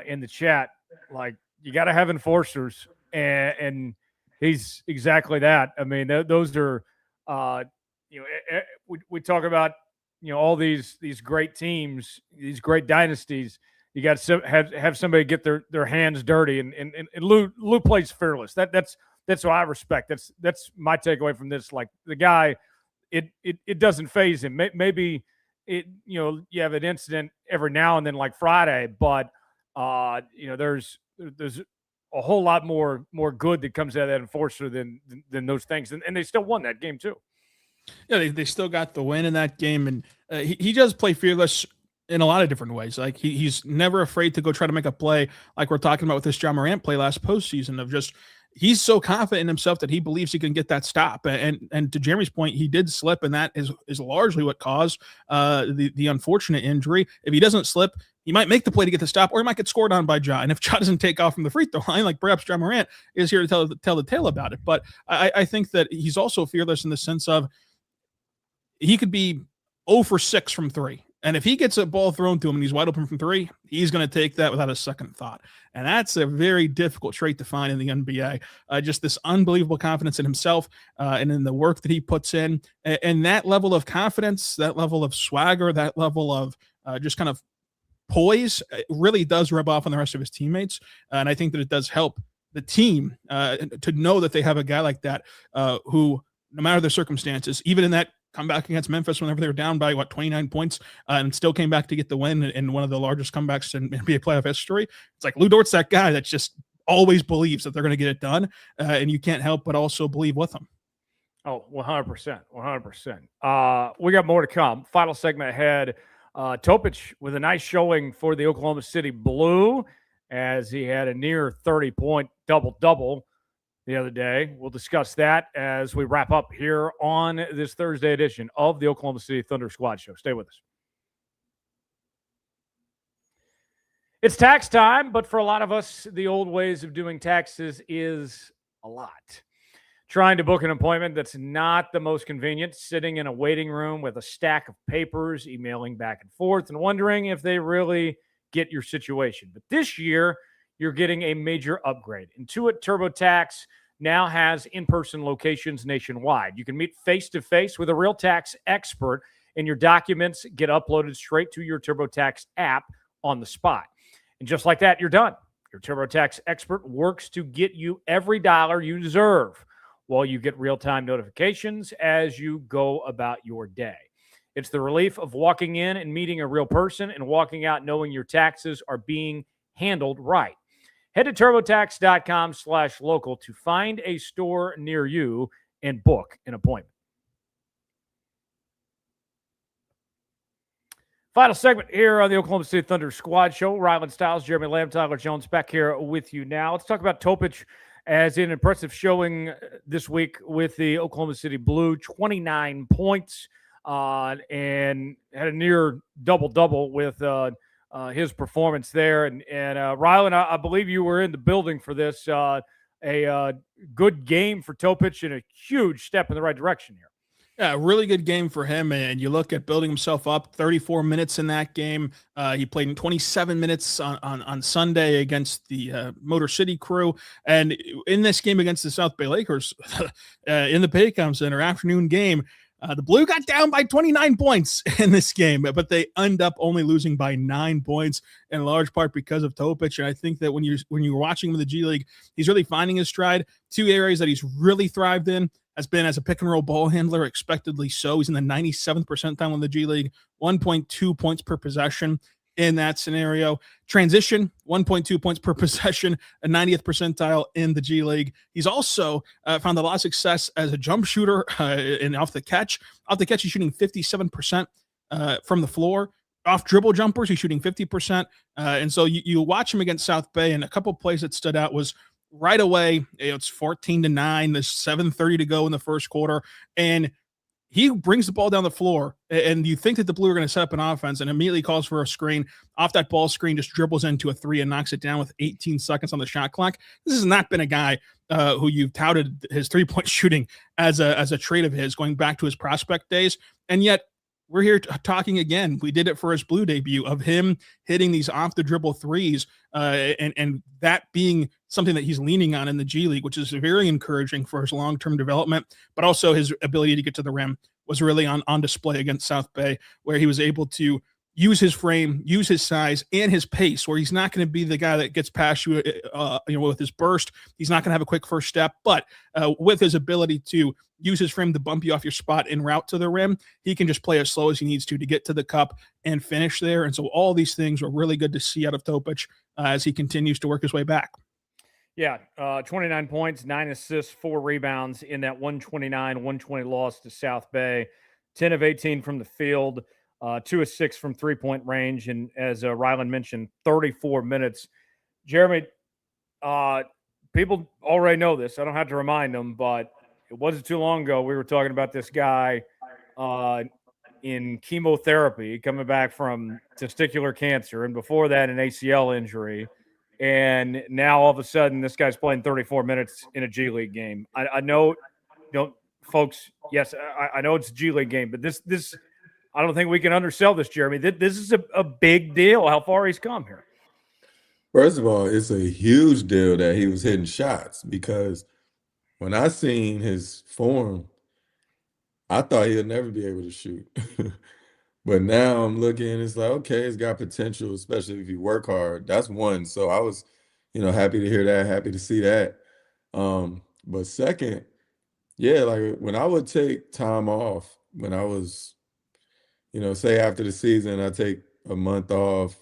in the chat. Like, you got to have enforcers, and he's exactly that. I mean, those are, we talk about, all these great teams, these great dynasties. You got to have somebody get their hands dirty, and Lou plays fearless. That's what I respect. That's my takeaway from this. Like, the guy, it doesn't faze him. Maybe you have an incident every now and then, like Friday, but there's a whole lot more good that comes out of that enforcer than those things, and they still won that game too. Yeah, they still got the win in that game, and he does play fearless in a lot of different ways. Like, he's never afraid to go try to make a play, like we're talking about with this Ja Morant play last postseason, of just, he's so confident in himself that he believes he can get that stop. And to Jeremy's point, he did slip, and that is largely what caused the unfortunate injury. If he doesn't slip, he might make the play to get the stop, or he might get scored on by Ja. And if Ja doesn't take off from the free throw line, like perhaps Ja Morant is here to tell the tale about it. But I think that he's also fearless in the sense of he could be 0 for 6 from 3. And if he gets a ball thrown to him and he's wide open from three, he's going to take that without a second thought. And that's a very difficult trait to find in the NBA. Just this unbelievable confidence in himself and in the work that he puts in. And that level of confidence, that level of swagger, that level of just kind of poise really does rub off on the rest of his teammates. And I think that it does help the team to know that they have a guy like that who, no matter the circumstances, even in that comeback against Memphis whenever they were down by 29 points and still came back to get the win in one of the largest comebacks in NBA playoff history. It's like Lu Dort's that guy that just always believes that they're going to get it done, and you can't help but also believe with them. Oh, 100%. 100%. We got more to come. Final segment ahead. Topić with a nice showing for the Oklahoma City Blue as he had a near 30-point double-double the other day. We'll discuss that as we wrap up here on this Thursday edition of the Oklahoma City Thunder Squad Show. Stay with us. It's tax time, but for a lot of us, the old ways of doing taxes is a lot. Trying to book an appointment that's not the most convenient, sitting in a waiting room with a stack of papers, emailing back and forth, and wondering if they really get your situation. But this year, you're getting a major upgrade. Intuit TurboTax now has in-person locations nationwide. You can meet face-to-face with a real tax expert, and your documents get uploaded straight to your TurboTax app on the spot. And just like that, you're done. Your TurboTax expert works to get you every dollar you deserve, while you get real-time notifications as you go about your day. It's the relief of walking in and meeting a real person and walking out knowing your taxes are being handled right. Head to TurboTax.com/local to find a store near you and book an appointment. Final segment here on the Oklahoma City Thunder Squad Show. Rylan Stiles, Jeremy Lamb, Tyler Jones back here with you now. Let's talk about Topić as an impressive showing this week with the Oklahoma City Blue. 29 points and had a near double-double with his performance there. And Rylan, I believe you were in the building for this. A good game for Topić and a huge step in the right direction here. Yeah, really good game for him. And you look at building himself up, 34 minutes in that game. He played in 27 minutes on Sunday against the Motor City Crew. And in this game against the South Bay Lakers, in the Paycom Center afternoon game, the Blue got down by 29 points in this game, but they end up only losing by 9 points in large part because of Topić. And I think that when you're watching him in the G League, he's really finding his stride. Two areas that he's really thrived in has been as a pick and roll ball handler, expectedly so. He's in the 97th percentile in the G League, 1.2 points per possession in that scenario. Transition, 1.2 points per possession, a 90th percentile in the G League. He's also found a lot of success as a jump shooter and off the catch. Off the catch, he's shooting 57% from the floor. Off dribble jumpers, he's shooting 50%. And so you watch him against South Bay, and a couple plays that stood out was right away, it's 14-9. There's 7:30 to go in the first quarter, and he brings the ball down the floor, and you think that the Blue are going to set up an offense, and immediately calls for a screen. Off that ball screen, just dribbles into a three and knocks it down with 18 seconds on the shot clock. This has not been a guy who you've touted his three-point shooting as a trait of his going back to his prospect days, and yet we're here talking again. We did it for his Blue debut of him hitting these off-the-dribble threes, and that being something that he's leaning on in the G League, which is very encouraging for his long-term development, but also his ability to get to the rim was really on display against South Bay, where he was able to use his frame, use his size, and his pace, where he's not going to be the guy that gets past you, with his burst. He's not going to have a quick first step, but with his ability to use his frame to bump you off your spot en route to the rim, he can just play as slow as he needs to get to the cup and finish there. And so all these things are really good to see out of Topić as he continues to work his way back. Yeah, 29 points, 9 assists, 4 rebounds in that 129-120 loss to South Bay. 10 of 18 from the field, 2 of 6 from three-point range, and as Rylan mentioned, 34 minutes. Jeremy, people already know this. I don't have to remind them, but it wasn't too long ago we were talking about this guy in chemotherapy coming back from testicular cancer, and before that an ACL injury. And now all of a sudden this guy's playing 34 minutes in a G League game. I know, folks, yes, I know it's a G League game, but this I don't think we can undersell this, Jeremy. This is a big deal, how far he's come here. First of all, it's a huge deal that he was hitting shots because when I seen his form, I thought he'd never be able to shoot. But now I'm looking, it's like, okay, it's got potential, especially if you work hard. That's one. So I was, happy to hear that, happy to see that. But second, yeah, like when I would take time off, when I was, say after the season, I take a month off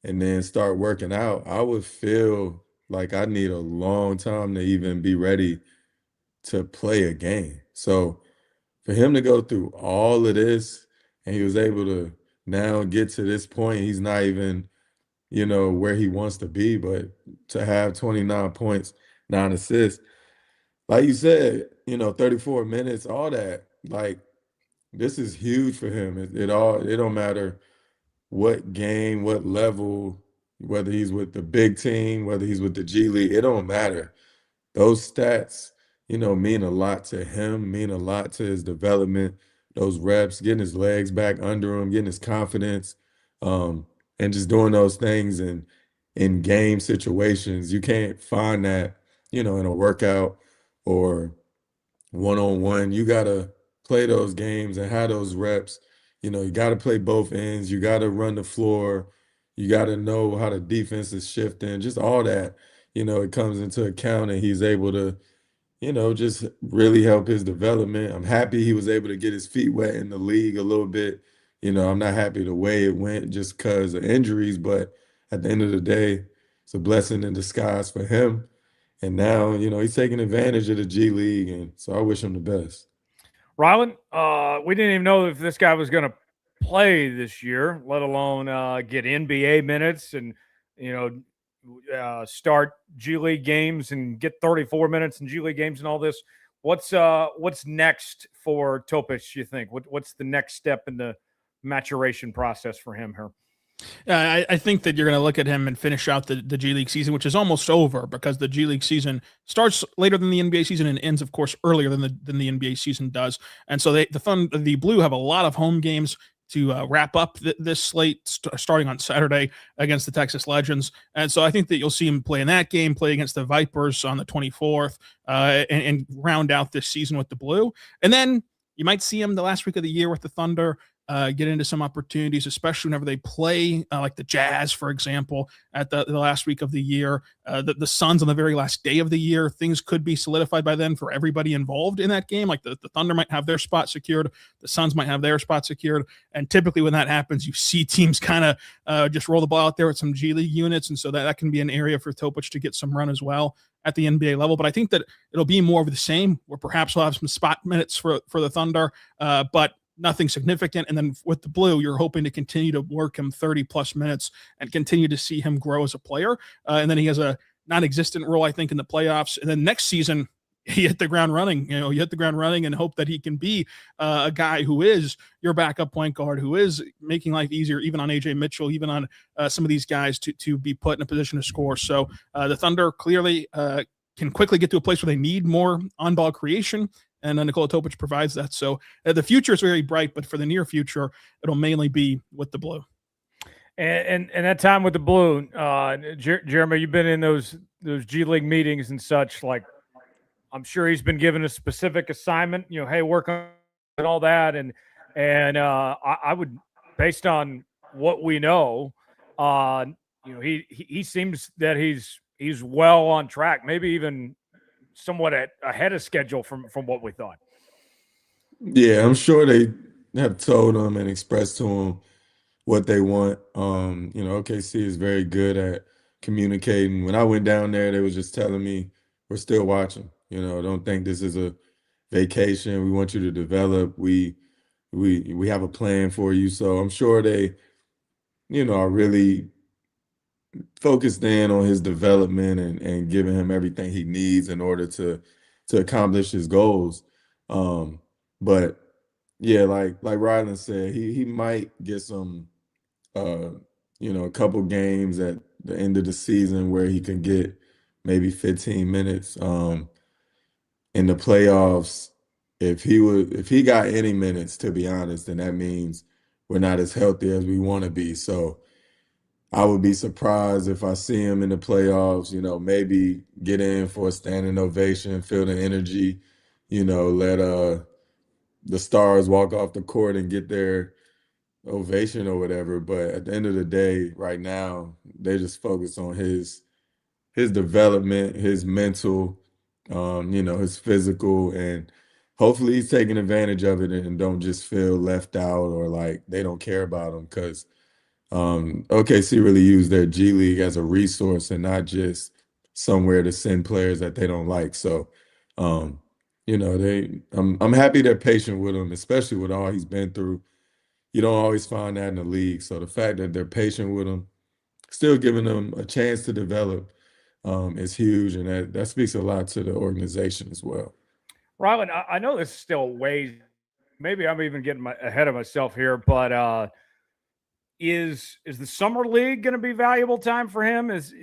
and then start working out, I would feel like I need a long time to even be ready to play a game. So for him to go through all of this and he was able to now get to this point, he's not even, where he wants to be, but to have 29 points, 9 assists, like you said, 34 minutes, all that, like this is huge for him. It don't matter what game, what level, whether he's with the big team, whether he's with the G League, it don't matter. Those stats, mean a lot to him, mean a lot to his development, those reps, getting his legs back under him, getting his confidence, and just doing those things in game situations. You can't find that, in a workout or one-on-one. You got to play those games and have those reps. You got to play both ends. You got to run the floor. You got to know how the defense is shifting, just all that, it comes into account, and he's able to, just really help his development. I'm happy he was able to get his feet wet in the league a little bit. I'm not happy the way it went just because of injuries, but at the end of the day, it's a blessing in disguise for him. And now, he's taking advantage of the G League, and so I wish him the best. Rylan, we didn't even know if this guy was going to play this year, let alone get NBA minutes and, start G League games and get 34 minutes in G League games and all this. What's next for Topić, you think? What's the next step in the maturation process for him here? I think that you're going to look at him and finish out the G League season, which is almost over because the G League season starts later than the NBA season and ends, of course, earlier than the NBA season does. And so the Blue have a lot of home games to wrap up this slate starting on Saturday against the Texas Legends. And so I think that you'll see him play in that game, play against the Vipers on the 24th, and round out this season with the Blue. And then you might see him the last week of the year with the Thunder, get into some opportunities, especially whenever they play like the Jazz, for example, at the last week of the year, the Suns on the very last day of the year. Things could be solidified by then for everybody involved in that game. Like the Thunder might have their spot secured, the Suns might have their spot secured, and typically when that happens, you see teams kind of just roll the ball out there with some G League units, and so that can be an area for Topić to get some run as well at the NBA level. But I think that it'll be more of the same, where perhaps we'll have some spot minutes for the Thunder, but nothing significant. And then with the Blue, you're hoping to continue to work him 30-plus minutes and continue to see him grow as a player. And then he has a non-existent role, I think, in the playoffs. And then next season, he hit the ground running. You hit the ground running and hope that he can be a guy who is your backup point guard, who is making life easier, even on A.J. Mitchell, even on some of these guys to be put in a position to score. So the Thunder clearly can quickly get to a place where they need more on-ball creation, and Nikola Topić provides that. So the future is very bright, but for the near future, it'll mainly be with the Blue. And that time with the Blue, Jeremy, you've been in those G League meetings and such. Like, I'm sure he's been given a specific assignment. Hey, work on all that, and I would, based on what we know, he seems that he's well on track, maybe even somewhat ahead of schedule from what we thought. Yeah, I'm sure they have told him and expressed to him what they want. OKC is very good at communicating. When I went down there, they was just telling me, we're still watching. Don't think this is a vacation. We want you to develop. We have a plan for you. So I'm sure they, are really focused in on his development and giving him everything he needs in order to accomplish his goals. But yeah, like Rylan said, he might get some, a couple games at the end of the season where he can get maybe 15 minutes. In the playoffs, if he got any minutes, to be honest, then that means we're not as healthy as we want to be. So I would be surprised if I see him in the playoffs, maybe get in for a standing ovation, feel the energy, let the stars walk off the court and get their ovation or whatever. But at the end of the day, right now, they just focus on his development, his mental, his physical, and hopefully he's taking advantage of it and don't just feel left out or like they don't care about him, because OKC really used their G League as a resource and not just somewhere to send players that they don't like. So, I'm happy they're patient with him, especially with all he's been through. You don't always find that in the league. So the fact that they're patient with him, still giving him a chance to develop, is huge, and that speaks a lot to the organization as well. Rylan, I know this is still ways. Maybe I'm even getting ahead of myself here, but is the summer league going to be valuable time for him? Is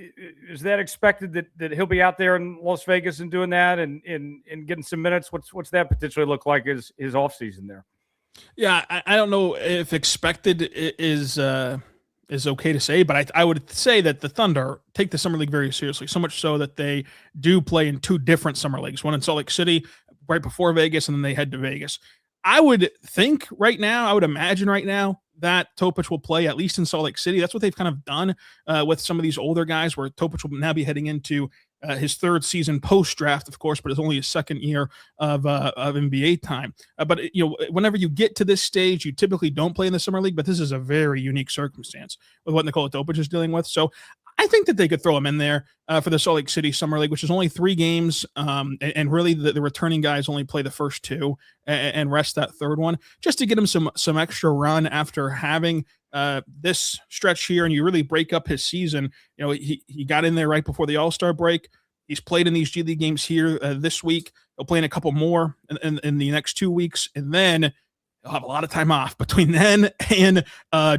that expected that he'll be out there in Las Vegas and doing that and getting some minutes? What's that potentially look like his offseason there? Yeah, I don't know if expected is okay to say, but I would say that the Thunder take the summer league very seriously, so much so that they do play in two different summer leagues, one in Salt Lake City right before Vegas, and then they head to Vegas. I would imagine right now that Topić will play at least in Salt Lake City. That's what they've kind of done with some of these older guys, where Topić will now be heading into his third season post-draft, of course, but it's only his second year of NBA time. But whenever you get to this stage, you typically don't play in the summer league, but this is a very unique circumstance with what Nikola Topić is dealing with. So I think that they could throw him in there for the Salt Lake City Summer League, which is only 3 games, and really the returning guys only play the first 2 and rest that third one, just to get him some extra run after having this stretch here, and you really break up his season. He got in there right before the All-Star break. He's played in these G League games here this week. He'll play in a couple more in the next 2 weeks, and then he'll have a lot of time off between then and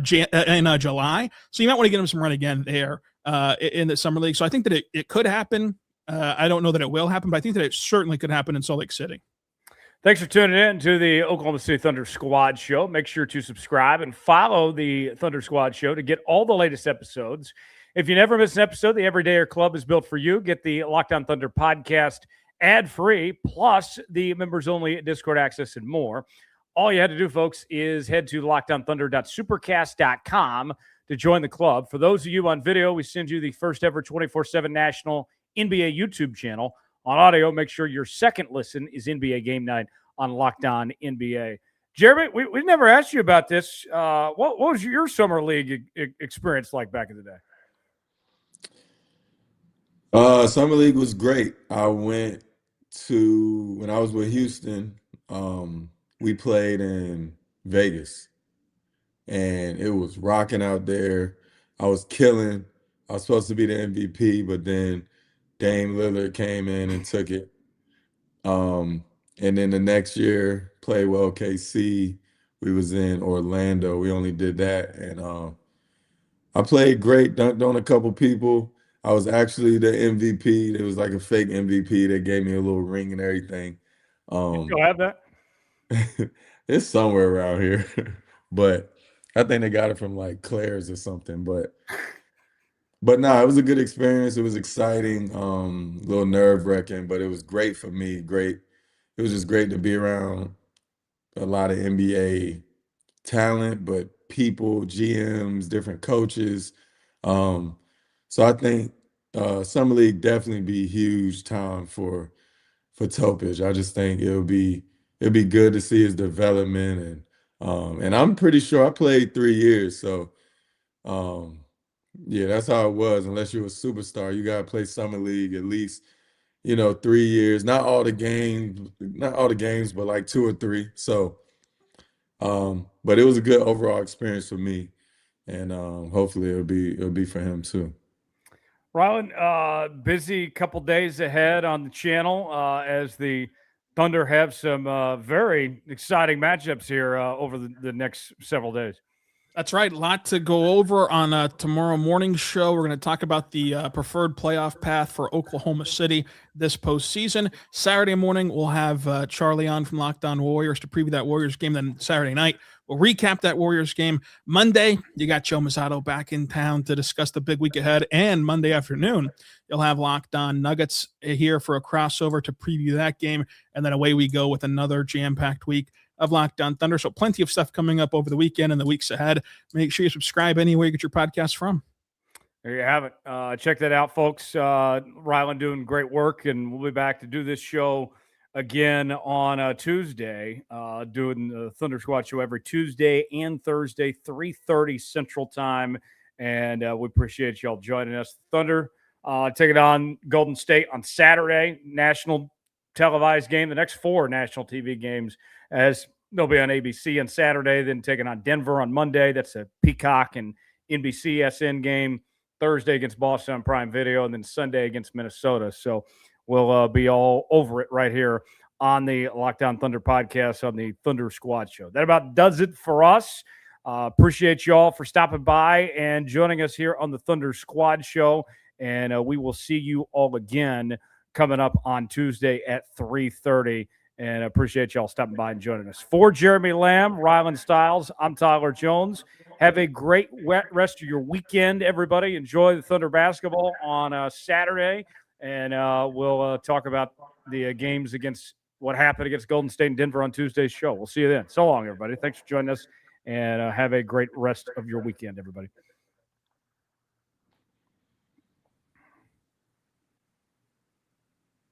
July. So you might want to get him some run again there in the summer league. So I think that it could happen. I don't know that it will happen, but I think that it certainly could happen in Salt Lake City. Thanks for tuning in to the Oklahoma City Thunder Squad Show. Make sure to subscribe and follow the Thunder Squad Show to get all the latest episodes. If you never miss an episode, the Everydayer Club is built for you. Get the Locked On Thunder podcast ad-free, plus the members-only Discord access and more. All you had to do, folks, is head to lockedonthunder.supercast.com to join the club. For those of you on video, we send you the first ever 24/7 national NBA YouTube channel. On audio, make sure your second listen is NBA Game Night on Locked On NBA. Jeremy, we never asked you about this. What was your summer league experience like back in the day? Summer league was great. I went to, when I was with Houston, we played in Vegas, and it was rocking out there. I was killing. I was supposed to be the MVP, but then Dame Lillard came in and took it. And then the next year, played with OKC. We was in Orlando. We only did that, and I played great, dunked on a couple people. I was actually the MVP. It was like a fake MVP. They gave me a little ring and everything. You still have that? It's somewhere around here, but I think they got it from like Claire's or something. But no, it was a good experience. It was exciting, a little nerve-wracking, but it was great for me. Great. It was just great to be around a lot of NBA talent, but people, GMs, different coaches. So I think summer league definitely be a huge time for Topić. I just think it'll be good to see his development, and I'm pretty sure I played 3 years, so yeah, that's how it was. Unless you're a superstar, you gotta play summer league at least 3 years. Not all the games, but like 2 or 3. So, but it was a good overall experience for me, and hopefully it'll be for him too. Rylan, busy couple days ahead on the channel as the Thunder have some very exciting matchups here over the next several days. That's right. A lot to go over on tomorrow morning's show. We're going to talk about the preferred playoff path for Oklahoma City this postseason. Saturday morning, we'll have Charlie on from Locked On Warriors to preview that Warriors game. Then Saturday night, we'll recap that Warriors game. Monday, you got Joe Mazzato back in town to discuss the big week ahead. And Monday afternoon, you'll have Locked On Nuggets here for a crossover to preview that game. And then away we go with another jam-packed week of Locked On Thunder. So plenty of stuff coming up over the weekend and the weeks ahead. Make sure you subscribe anywhere you get your podcast from. There you have it. Check that out, folks. Rylan doing great work, and we'll be back to do this show again on Tuesday, doing the Thunder Squad show every Tuesday and Thursday, 3:30 Central Time, and we appreciate y'all joining us. Thunder taking on Golden State on Saturday, national televised game, the next 4 national TV games, as they'll be on ABC on Saturday, then taking on Denver on Monday. That's a Peacock and NBC SN game. Thursday against Boston on Prime Video, and then Sunday against Minnesota. So we'll be all over it right here on the Locked On Thunder podcast on the Thunder Squad show. That about does it for us. Appreciate y'all for stopping by and joining us here on the Thunder Squad show. And we will see you all again coming up on Tuesday at 3:30. And I appreciate y'all stopping by and joining us. For Jeremy Lamb, Rylan Stiles, I'm Tyler Jones. Have a great rest of your weekend, everybody. Enjoy the Thunder basketball on Saturday. And we'll talk about the games against what happened against Golden State and Denver on Tuesday's show. We'll see you then. So long, everybody. Thanks for joining us. And have a great rest of your weekend, everybody.